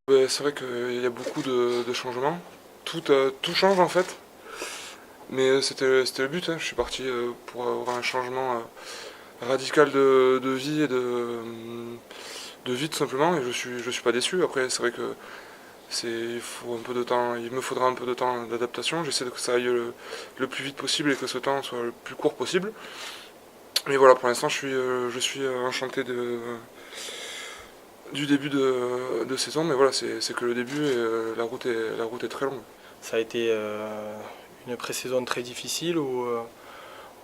C'est vrai qu'il y a beaucoup de changements. Tout change en fait. Mais c'était le but, hein. Je suis parti pour avoir un changement radical de vie et de vie tout simplement. Et je suis pas déçu. Après, c'est vrai que il faut un peu de temps, il me faudra un peu de temps d'adaptation. J'essaie que ça aille le plus vite possible et que ce temps soit le plus court possible. Mais voilà, pour l'instant, je suis enchanté du début de saison. Mais voilà, c'est que le début et la route est très longue. Ça a été une pré-saison très difficile où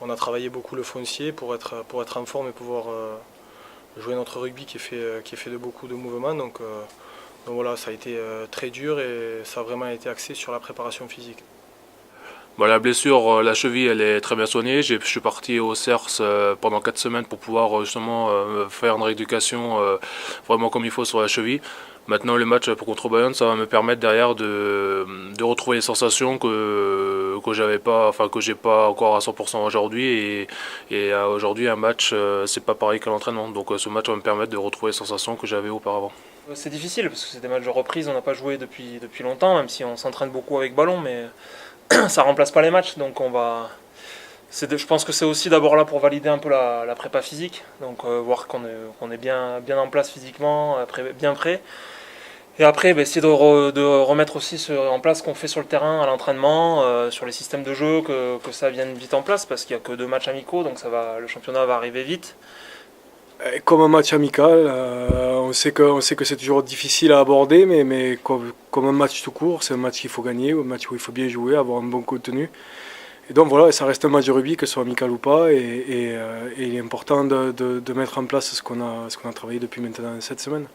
on a travaillé beaucoup le foncier pour être en forme et pouvoir jouer notre rugby qui est fait de beaucoup de mouvements. Donc voilà, ça a été très dur et ça a vraiment été axé sur la préparation physique. Bon, la blessure, la cheville, elle est très bien soignée. Je suis parti au CERS pendant 4 semaines pour pouvoir justement faire une rééducation vraiment comme il faut sur la cheville. Maintenant, le match pour contre Bayonne, ça va me permettre derrière de retrouver les sensations que j'avais pas, enfin que j'ai pas encore à 100% aujourd'hui. Et aujourd'hui, un match, c'est pas pareil qu'à l'entraînement. Donc ce match va me permettre de retrouver les sensations que j'avais auparavant. C'est difficile parce que c'est des matchs de reprise, on n'a pas joué depuis longtemps, même si on s'entraîne beaucoup avec ballon, mais ça remplace pas les matchs. Donc je pense que c'est aussi d'abord là pour valider un peu la prépa physique, donc voir qu'on est bien en place physiquement, bien prêt. Et après, essayer de remettre aussi en place ce qu'on fait sur le terrain à l'entraînement, sur les systèmes de jeu, que ça vienne vite en place, parce qu'il n'y a que 2 matchs amicaux, donc le championnat va arriver vite. Comme un match amical, on sait que c'est toujours difficile à aborder, mais comme un match tout court, c'est un match qu'il faut gagner, un match où il faut bien jouer, avoir un bon contenu. Et donc voilà, ça reste un match de rugby, que ce soit amical ou pas, et il est important de mettre en place ce qu'on a travaillé depuis maintenant 7 semaines.